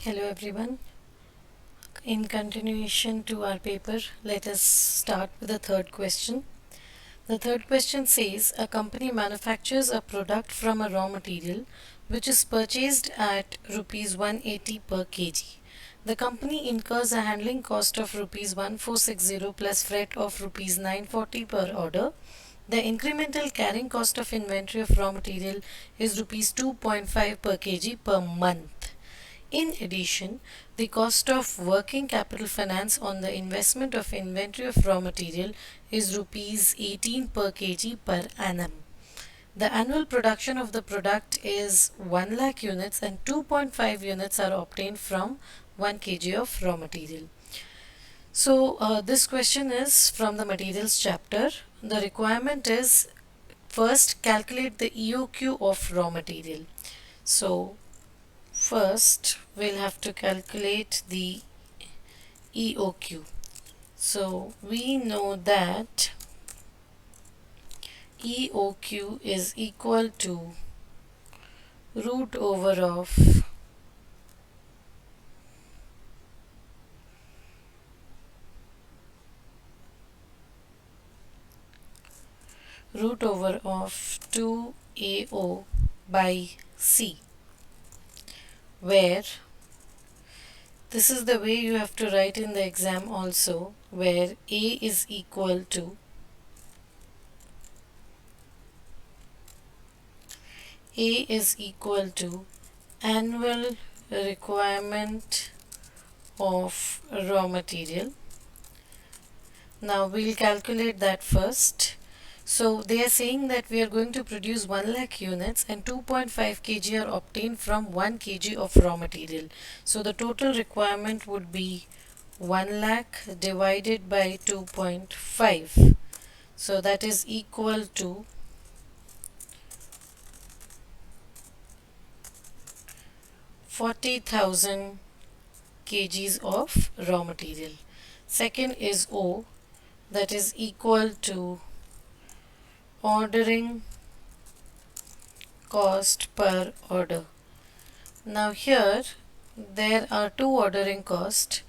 Hello everyone. In continuation to our paper, let us start with the third question. The third question says a company manufactures a product from a raw material which is purchased at rupees 180 per kg. The company incurs a handling cost of rupees 1460 plus freight of rupees 940 per order. The incremental carrying cost of inventory of raw material is rupees 2.5 per kg per month. In addition, the cost of working capital finance on the investment of inventory of raw material is rupees 18 per kg per annum. The annual production of the product is 1 lakh units and 2.5 units are obtained from 1 kg of raw material. So, this question is from the materials chapter. The requirement is first calculate the EOQ of raw material. So, first, we'll have to calculate the EOQ. So we know that EOQ is equal to root over of root over of 2AO by C, where this is the way you have to write in the exam also, where A is equal to annual requirement of raw material. Now we'll calculate that first. So they are saying that we are going to produce 1 lakh units and 2.5 kg are obtained from 1 kg of raw material. So the total requirement would be 1 lakh divided by 2.5. So that is equal to 40,000 kgs of raw material. Second is O, that is equal to ordering cost per order. Now here there are two ordering costs.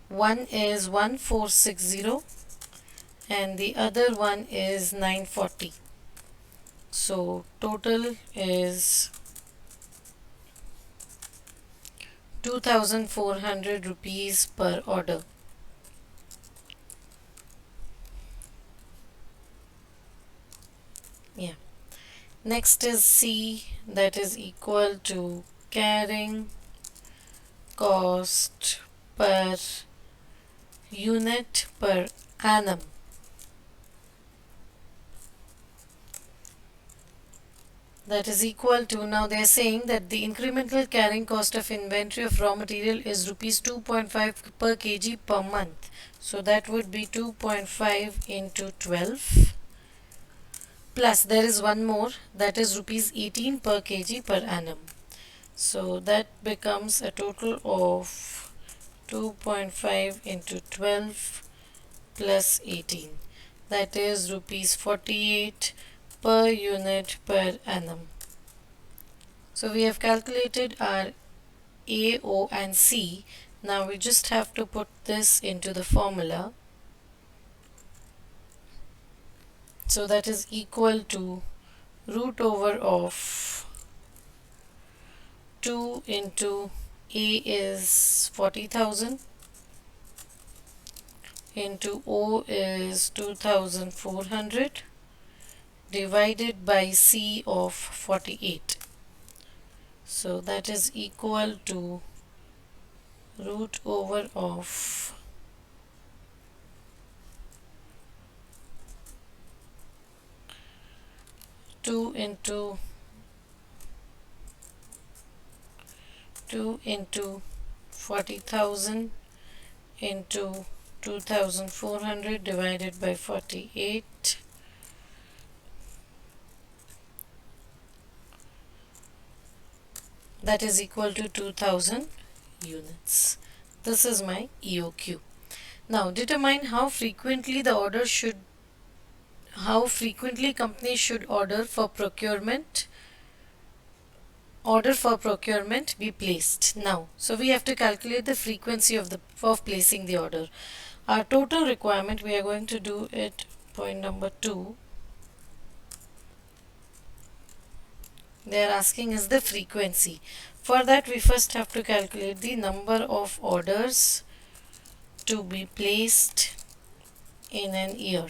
One is 1460 and the other one is 940. So total is 2400 rupees per order. Yeah. Next is C, that is equal to carrying cost per unit per annum. That is equal to, now they are saying that the incremental carrying cost of inventory of raw material is rupees 2.5 per kg per month. So that would be 2.5 into 12 plus there is one more, that is rupees 18 per kg per annum. So that becomes a total of 2.5 into 12 plus 18, that is rupees 48 per unit per annum. So we have calculated our A, O and C. Now we just have to put this into the formula. So that is equal to root over of 2 into A is 40,000 into O is 2400 divided by C of 48. So that is equal to root over of 2 into 40,000 into 2400 divided by 48. That is equal to 2000 units. This is my EOQ. Now determine how frequently companies should order for procurement order for procurement be placed. Now, so we have to calculate the frequency of placing the order. Our total requirement, we are going to do it point number 2. They are asking is the frequency. For that, we first have to calculate the number of orders to be placed in an year.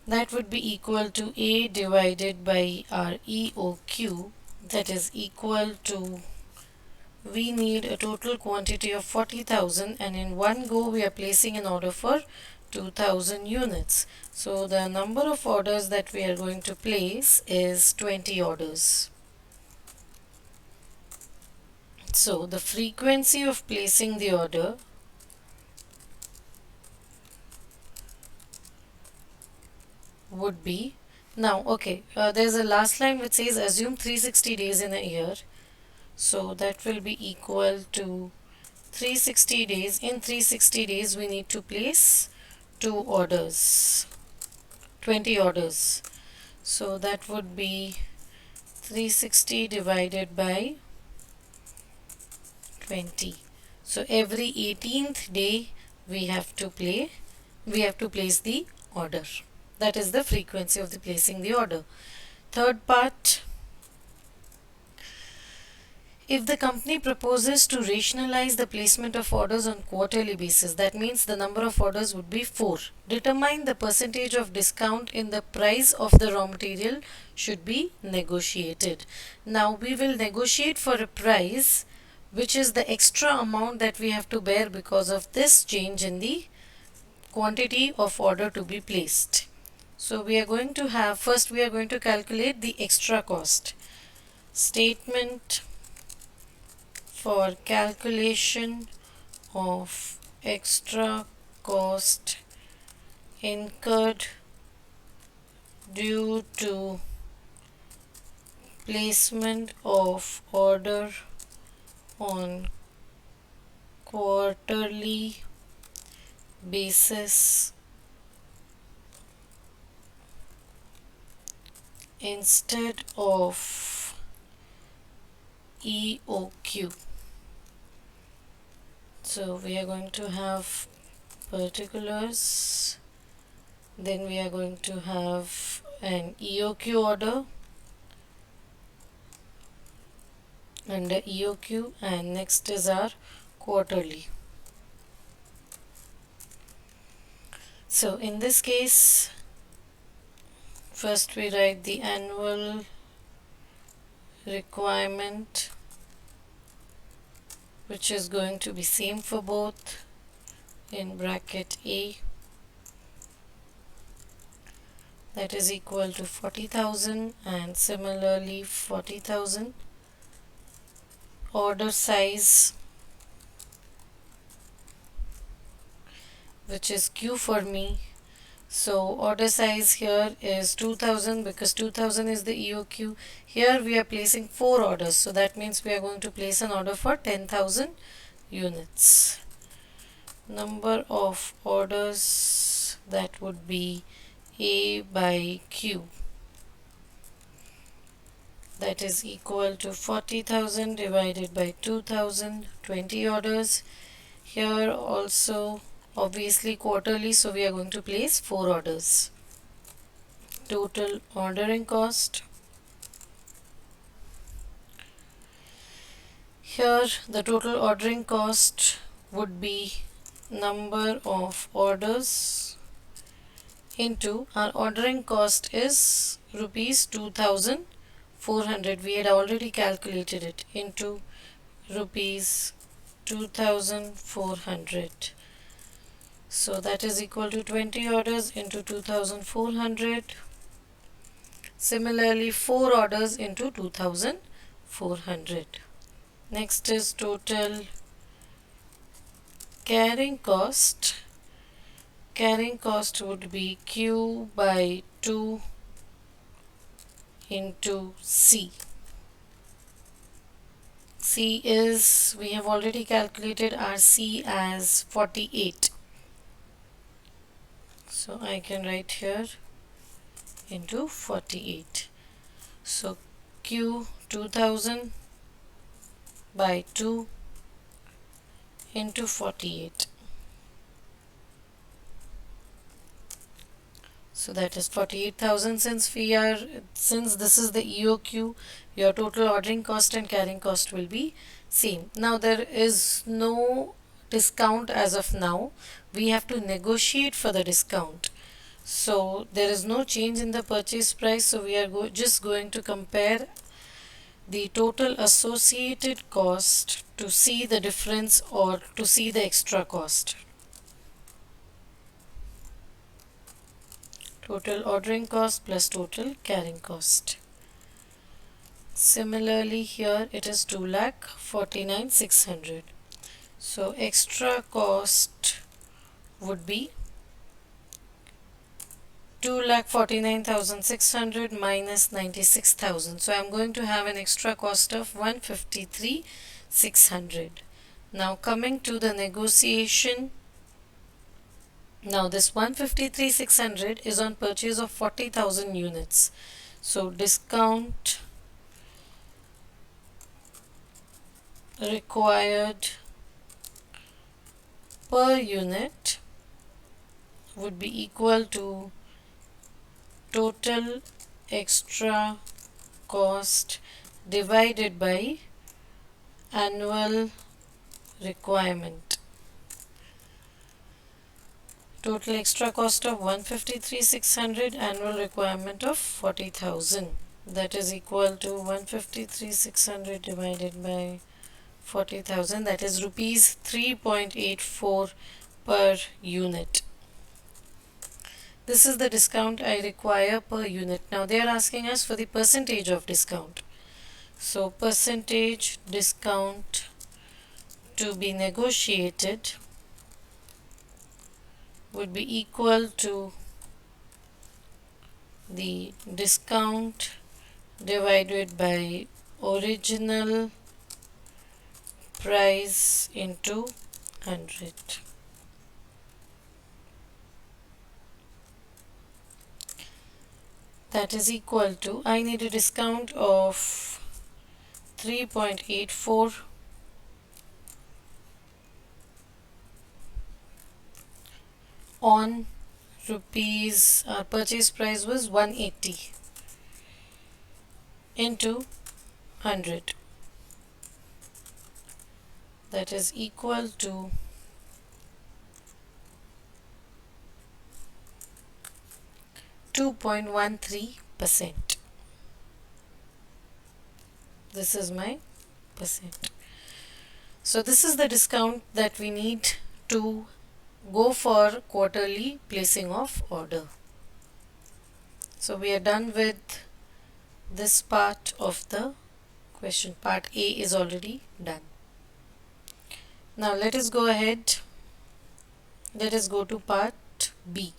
That would be equal to A divided by our EOQ, that is equal to, we need a total quantity of 40,000 and in one go we are placing an order for 2000 units. So the number of orders that we are going to place is 20 orders. So the frequency of placing the order would be, now okay, there's a last line which says assume 360 days in a year. So that will be equal to 360 days. In 360 days we need to place 2 orders, 20 orders. So that would be 360 divided by 20. So every 18th day we have to place the order. That is the frequency of the placing the order. Third part, if the company proposes to rationalize the placement of orders on quarterly basis, that means the number of orders would be 4. Determine the percentage of discount in the price of the raw material should be negotiated. Now we will negotiate for a price which is the extra amount that we have to bear because of this change in the quantity of order to be placed. So we are going to have, first we are going to calculate the extra cost. Statement for calculation of extra cost incurred due to placement of order on quarterly basis instead of EOQ. So we are going to have particulars, then we are going to have an EOQ order under EOQ, and next is our quarterly. So in this case, first we write the annual requirement, which is going to be same for both, in bracket A, that is equal to 40,000, and similarly 40,000. Order size, which is Q for me. So order size here is 2000 because 2000 is the EOQ. Here we are placing 4 orders, so that means we are going to place an order for 10,000 units. Number of orders, that would be A by Q, that is equal to 40,000 divided by 2000, 20 orders. Here also obviously quarterly, so we are going to place 4 orders. Total ordering cost, here the total ordering cost would be number of orders into, our ordering cost is rupees 2,400, we had already calculated it, into rupees 2,400. So that is equal to 20 orders into 2,400. Similarly 4 orders into 2,400. Next is total carrying cost. Carrying cost would be Q by 2 into C. C is, we have already calculated our C as 48. So I can write here into 48. So Q 2000 by 2 into 48. So that is 48,000. Since this is the EOQ, your total ordering cost and carrying cost will be same. Now there is no discount as of now. We have to negotiate for the discount. So there is no change in the purchase price. So we are just going to compare the total associated cost to see the difference or to see the extra cost. Total ordering cost plus total carrying cost. Similarly here it is 2,49,600. So extra cost would be 2,49,600 minus 96,000. So I'm going to have an extra cost of 153,600. Now coming to the negotiation. Now this 153,600 is on purchase of 40,000 units. So discount required per unit would be equal to total extra cost divided by annual requirement. Total extra cost of 153,600, annual requirement of 40,000. That is equal to 153,600 divided by 40,000, that is rupees 3.84 per unit. This is the discount I require per unit. Now they are asking us for the percentage of discount. So percentage discount to be negotiated would be equal to the discount divided by original price into 100. That is equal to, I need a discount of 3.84 on rupees, our purchase price was 180 into 100. That is equal to 2.13%. This is my percent. So this is the discount that we need to go for quarterly placing of order. So we are done with this part of the question. Part A is already done. Now let us go ahead. Let us go to part B.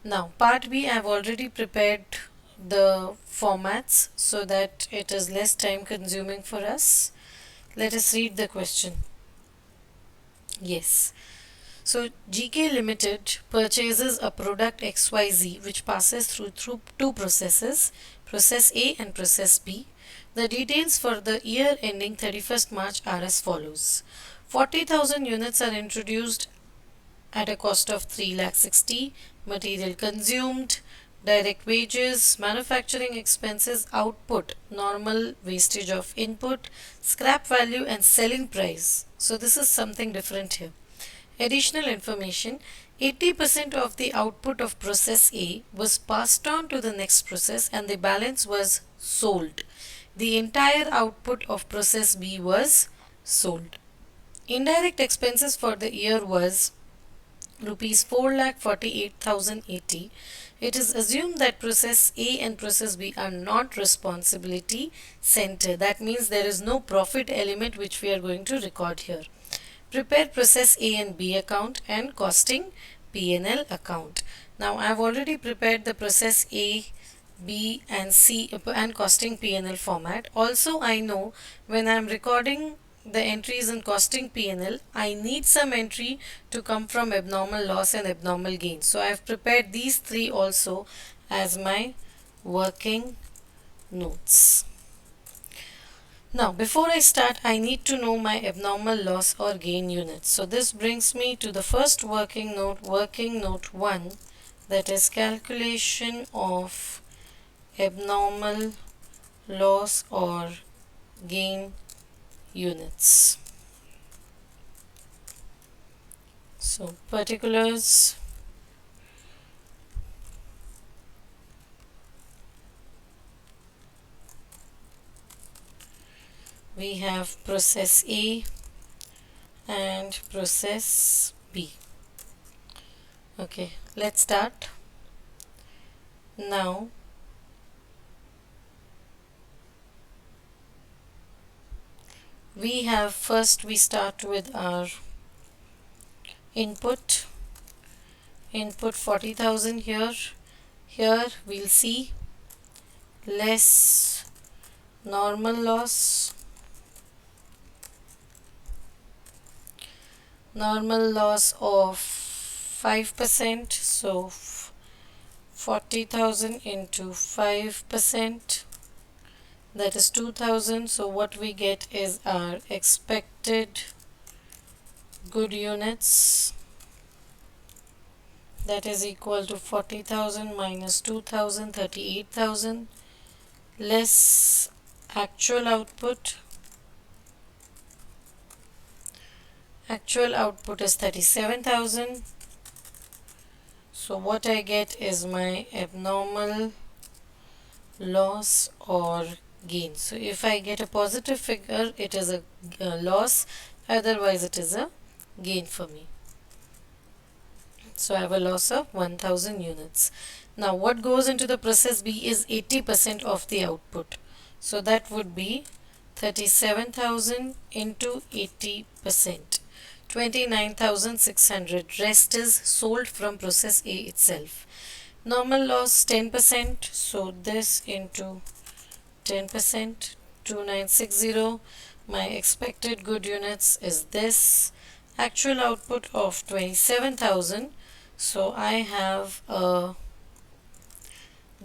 Now part B, I have already prepared the formats so that it is less time consuming for us. Let us read the question. Yes. So GK Limited purchases a product XYZ which passes through two processes, process A and process B. The details for the year ending 31st March are as follows. 40,000 units are introduced at a cost of 3,60,000, material consumed, direct wages, manufacturing expenses, output, normal wastage of input, scrap value and selling price. So this is something different here. Additional information, 80% of the output of process A was passed on to the next process and the balance was sold. The entire output of process B was sold. Indirect expenses for the year was rupees 4,48,080. It is assumed that process A and process B are not responsibility center. That means there is no profit element which we are going to record here. Prepare process A and B account and costing P&L account. Now I have already prepared the process A, B and C and costing P&L format. Also I know when I am recording the entries in costing P&L, I need some entry to come from abnormal loss and abnormal gain. So I have prepared these three also as my working notes. Now, before I start, I need to know my abnormal loss or gain units. So this brings me to the first working note 1, that is calculation of abnormal loss or gain units. So particulars, we have process A and process B. Okay, let's start. Now we start with our input 40,000 here. Here we'll see less normal loss of 5%, so 40,000 into 5%, that is 2,000. So what we get is our expected good units, that is equal to 40,000 minus 2,000, 38,000, less actual output. Actual output is 37,000. So what I get is my abnormal loss or gain. So if I get a positive figure, it is a loss, otherwise it is a gain for me. So I have a loss of 1000 units. Now what goes into the process B is 80% of the output. So that would be 37,000 into 80%. 29,600. Rest is sold from process A itself. Normal loss 10%, so this into 10%, 2960. My expected good units is this. Actual output of 27,000, so I have a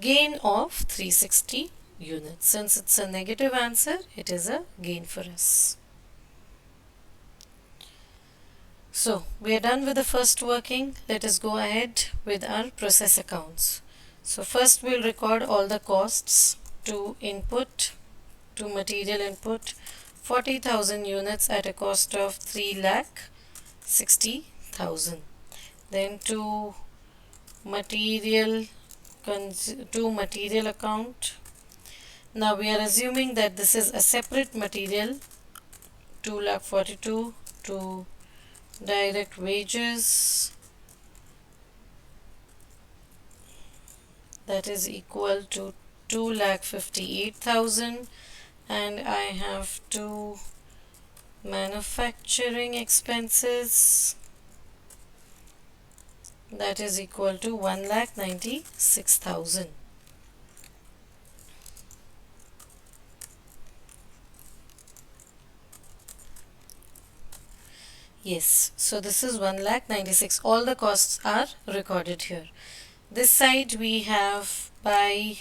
gain of 360 units. Since it's a negative answer, it is a gain for us. So we are done with the first working. Let us go ahead with our process accounts. So first we'll record all the costs to input, to material input, 40,000 units at a cost of 3,60,000. Then to material account. Now we are assuming that this is a separate material, 2,42,000 to direct wages, that is equal to 2,58,000, and I have to manufacturing expenses, that is equal to 1,96,000. Yes, so this is 1,96,000. All the costs are recorded here. This side we have by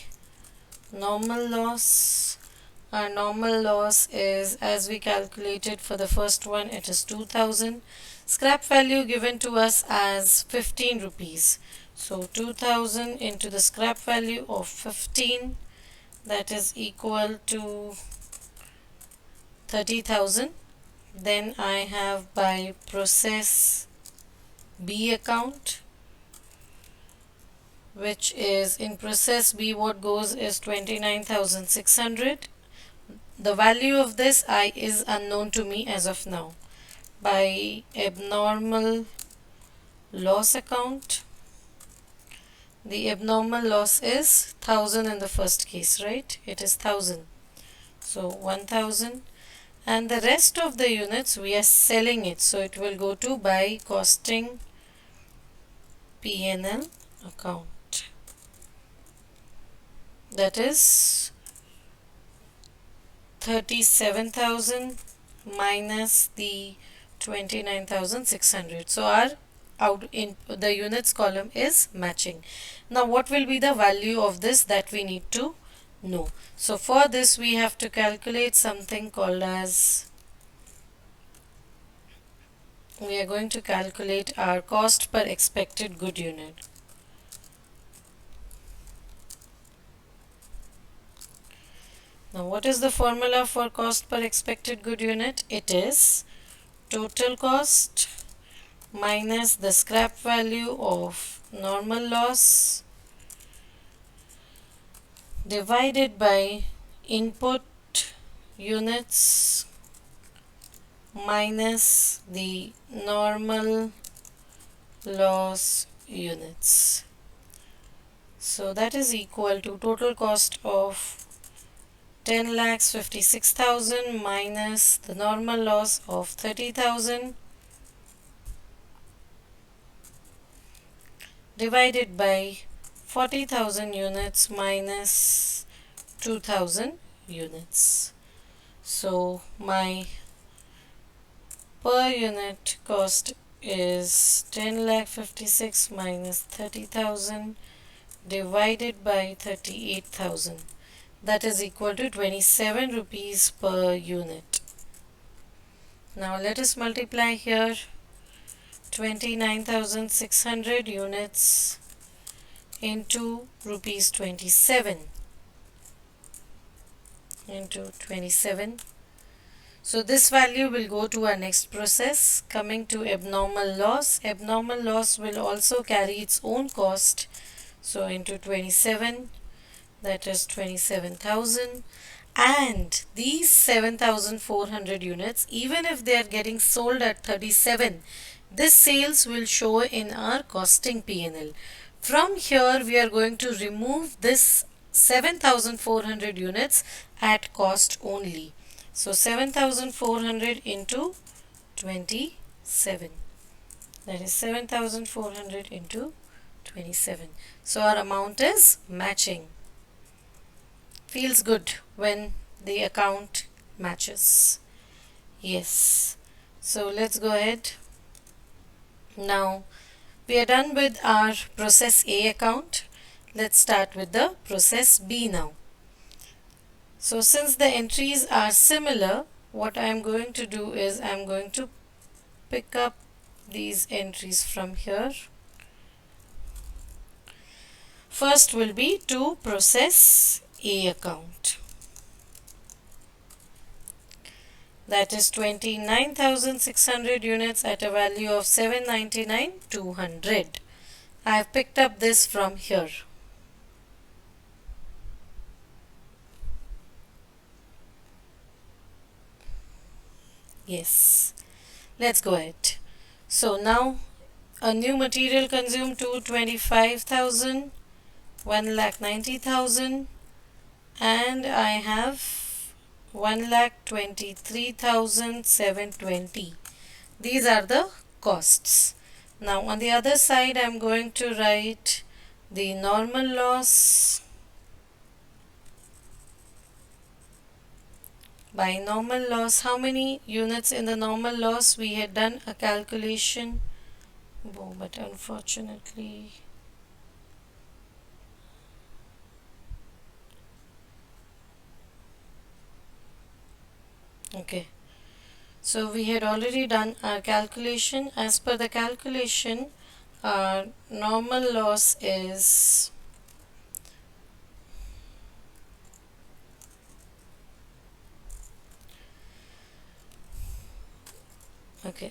normal loss. Our normal loss is, as we calculated for the first one, it is 2,000. Scrap value given to us as 15 rupees. So 2,000 into the scrap value of 15, that is equal to 30,000. Then I have by process B account, which is in process B, what goes is 29,600. The value of this I is unknown to me as of now. By abnormal loss account, the abnormal loss is 1,000 in the first case, right? It is 1,000. So 1,000. And the rest of the units we are selling it, so it will go to by costing P&L account, that is 37,000 minus the 29,600. So our out in the units column is matching. Now what will be the value of this that we need to No. So for this we have to calculate something called as, we are going to calculate our cost per expected good unit. Now what is the formula for cost per expected good unit? It is total cost minus the scrap value of normal loss divided by input units minus the normal loss units. So that is equal to total cost of 10,56,000 minus the normal loss of 30,000 divided by 40,000 units minus 2,000 units. So my per unit cost is 10,56,000 minus 30,000 divided by 38,000. That is equal to 27 rupees per unit. Now let us multiply here 29,600 units into rupees 27 into 27. So this value will go to our next process. Coming to abnormal loss. Abnormal loss will also carry its own cost. So into 27, that is 27,000. And these 7,400 units, even if they are getting sold at 37, this sales will show in our costing P&L. From here we are going to remove this 7,400 units at cost only. So 7,400 into 27. That is 7,400 into 27. So our amount is matching. Feels good when the account matches. Yes. So let's go ahead. Now we are done with our process A account. Let's start with the process B now. So since the entries are similar, what I am going to do is I am going to pick up these entries from here. First will be to process A account. That is 29,600 units at a value of 799,200. I have picked up this from here. Yes. Let's go ahead. So now a new material consumed 225,000, 1,90,000, and I have 1,23,720. These are the costs. Now on the other side I am going to write the normal loss. By normal loss, how many units in the normal loss? We had done a calculation, but unfortunately okay, so we had already done our calculation. As per the calculation, our normal loss is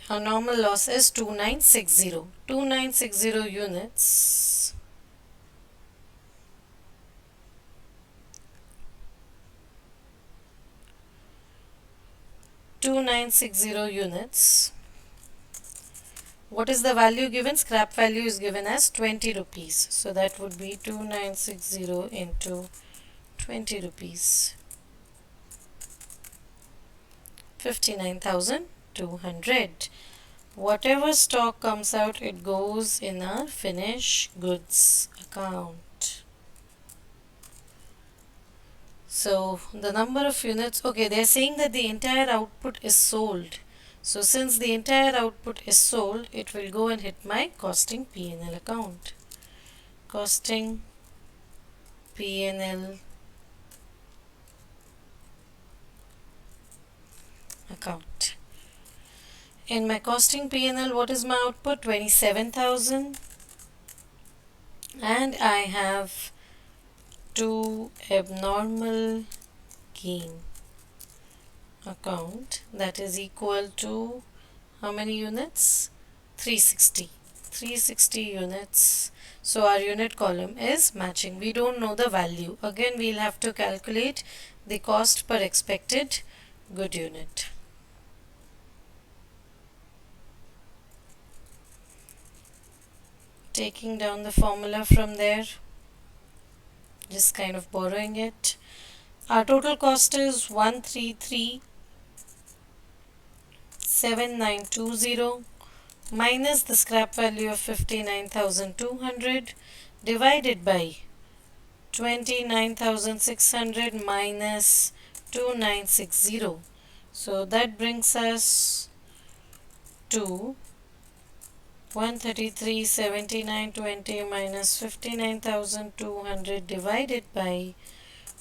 our normal loss is 2960 units. 2960 units. What is the value given? Scrap value is given as 20 rupees. So that would be 2960 into 20 rupees. 59,200. Whatever stock comes out, it goes in our finished goods account. So the number of units, okay, they are saying that the entire output is sold. So since the entire output is sold, it will go and hit my costing P&L account. Costing P&L account. In my costing P&L, what is my output? 27,000, and I have two abnormal gain account that is equal to how many units? 360. 360 units. So our unit column is matching. We don't know the value. Again, we'll have to calculate the cost per expected good unit. Taking down the formula from there, just kind of borrowing it. Our total cost is 133,7920 minus the scrap value of 59,200 divided by 29,600 minus 2960. So that brings us to 133,7920 minus 59,200 divided by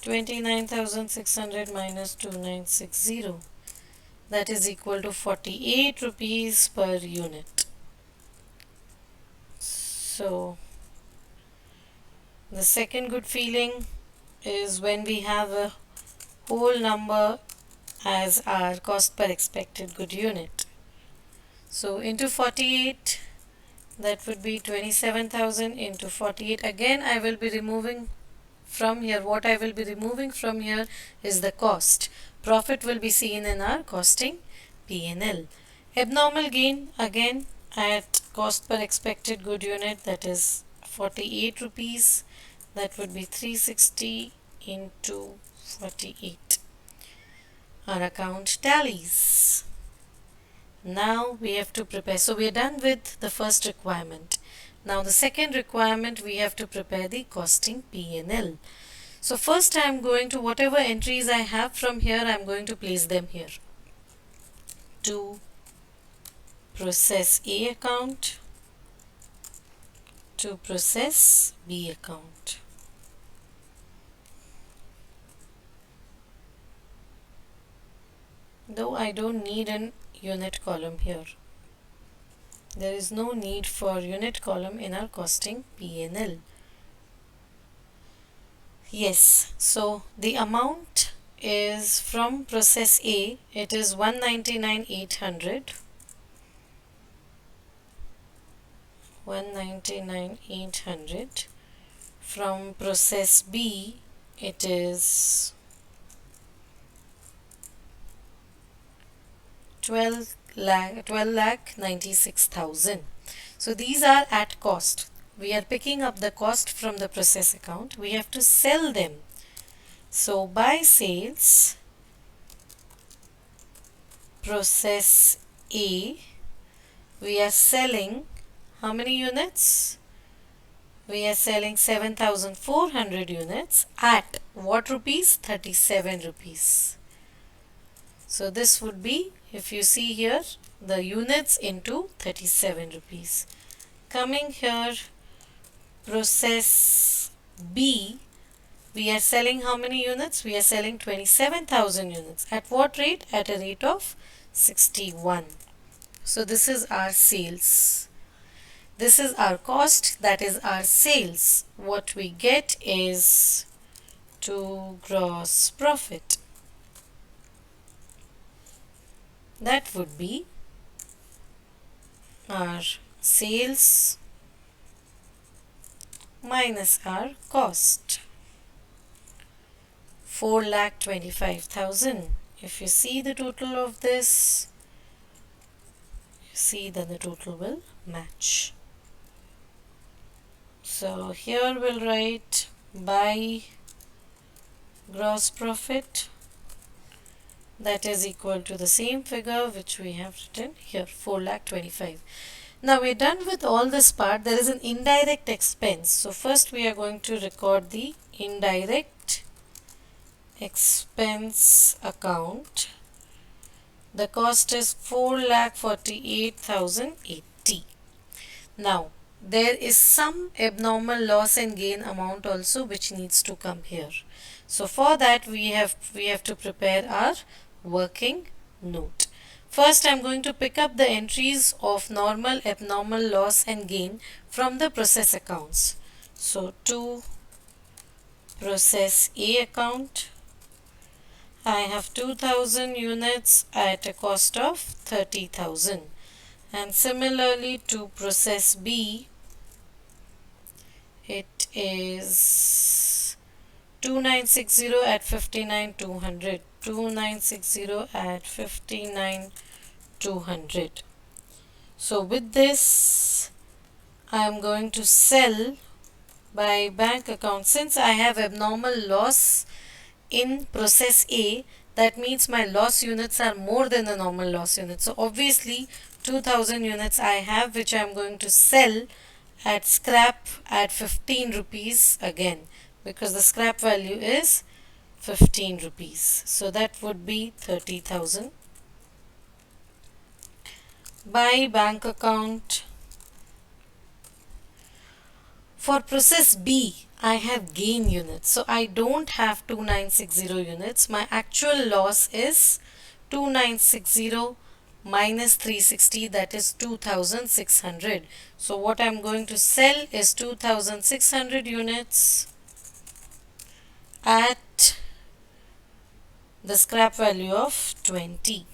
29,600 minus 2960. That is equal to 48 rupees per unit. So the second good feeling is when we have a whole number as our cost per expected good unit. So into 48, that would be 27,000 into 48. Again, I will be removing from here. What I will be removing from here is the cost. Profit will be seen in our costing P&L. Abnormal gain again at cost per expected good unit, that is 48 rupees. That would be 360 into 48. Our account tallies. Now we have to prepare. So we are done with the first requirement. Now the second requirement, we have to prepare the costing P&L. So first I am going to, whatever entries I have from here, I am going to place them here. To process A account, to process B account. Though I don't need an unit column here. There is no need for unit column in our costing P&L. Yes, so the amount is from process A, it is 199,800. 199,800. From process B, it is 12,96,000. So these are at cost. We are picking up the cost from the process account. We have to sell them. So by sales, process A, we are selling how many units? We are selling 7,400 units at what rupees? 37 rupees. So this would be, if you see here, the units into 37 rupees. Coming here, process B, we are selling how many units? We are selling 27,000 units. At what rate? At a rate of 61. So this is our sales. This is our cost, that is our sales. What we get is to gross profit. That would be our sales minus our cost. 4,25,000. If you see the total of this, you see that the total will match. So here we'll write by gross profit, that is equal to the same figure which we have written here, 4,25,000. Now we're done with all this part. There is an indirect expense. So first we are going to record the indirect expense account. The cost is 4,48,080. Now there is some abnormal loss and gain amount also which needs to come here. So for that we have to prepare our working note. First, I'm going to pick up the entries of normal, abnormal, loss and gain from the process accounts. So, to process A account, I have 2000 units at a cost of 30,000. And similarly to process B, it is 2960 at 59,200. 2960 at 59,200. So with this, I am going to sell by bank account. Since I have abnormal loss in process A, that means my loss units are more than the normal loss units. So obviously 2000 units I have, which I am going to sell at scrap at 15 rupees again, because the scrap value is 15 rupees. So that would be 30,000. By bank account, for process B, I have gain units. So I don't have 2960 units. My actual loss is 2960 minus 360, that is 2600. So what I'm going to sell is 2600 units at the scrap value of 20.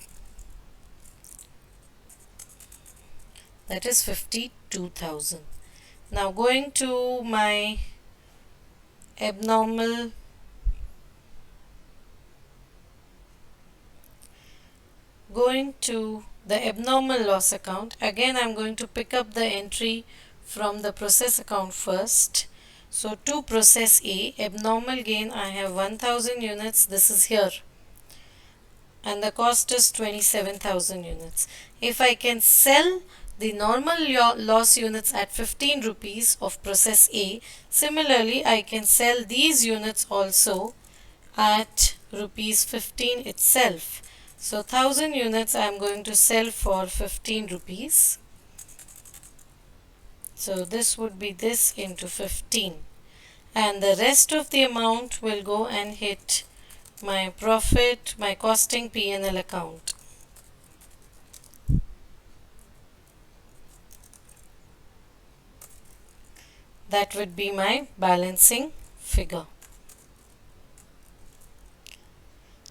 That is 52,000. Now going to my abnormal loss account, again I'm going to pick up the entry from the process account first. So to process A, abnormal gain, I have 1000 units, this is here, and the cost is 27,000 units. If I can sell the normal loss units at 15 rupees of process A, similarly I can sell these units also at rupees 15 itself. So 1000 units I am going to sell for 15 rupees. So this would be this into 15, and the rest of the amount will go and hit my profit, my costing P&L account. That would be my balancing figure.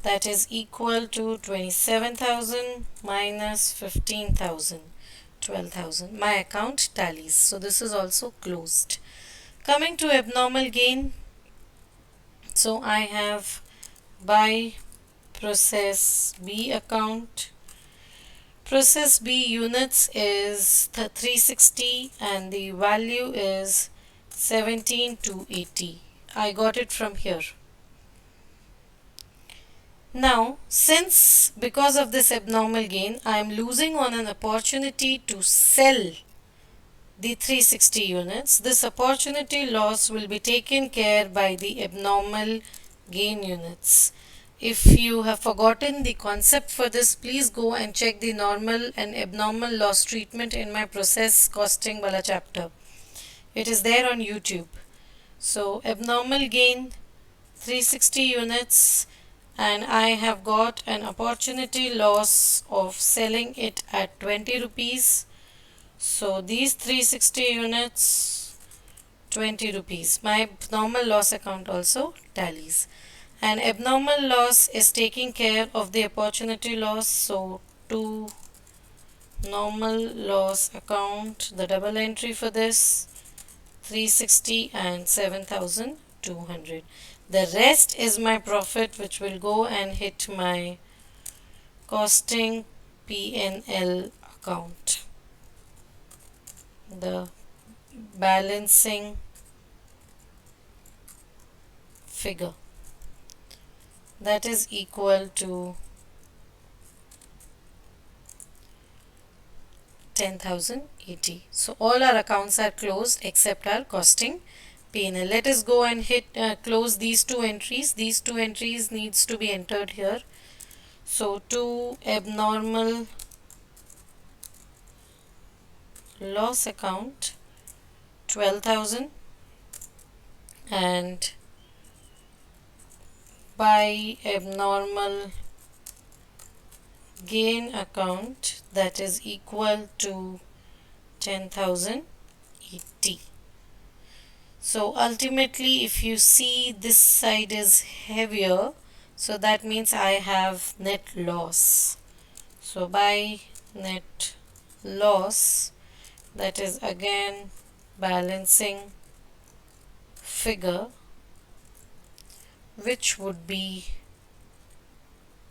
That is equal to 27,000 minus 15,000, 12,000. My account tallies. So this is also closed. Coming to abnormal gain. So I have by process B account. Process B units is 360 and the value is 17,280. I got it from here. Now, since because of this abnormal gain, I am losing on an opportunity to sell the 360 units, this opportunity loss will be taken care by the abnormal gain units. If you have forgotten the concept for this, please go and check the normal and abnormal loss treatment in my process costing wala chapter. It is there on YouTube. So abnormal gain 360 units, and I have got an opportunity loss of selling it at 20 rupees. So these 360 units, 20 rupees. My normal loss account also tallies. And abnormal loss is taking care of the opportunity loss. So to normal loss account, the double entry for this 360 and 7,200. The rest is my profit, which will go and hit my costing P&L account. The balancing figure, that is equal to 10,080. So all our accounts are closed except our costing P&L. Let us go and close these two entries. These two entries needs to be entered here. So to abnormal loss account 12,000, and by abnormal gain account that is equal to 10,080. So ultimately, if you see this side is heavier, so that means I have net loss. So by net loss, that is again balancing figure, which would be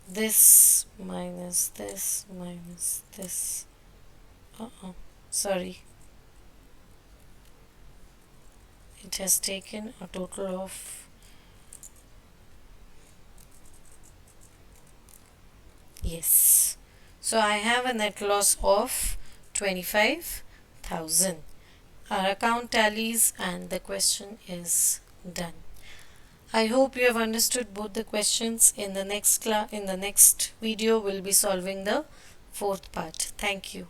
this minus this minus this. Sorry, it has taken a total of, yes. So I have a net loss of 25,000. Our account tallies and the question is done. I hope you have understood both the questions. In the next video we'll be solving the fourth part. Thank you.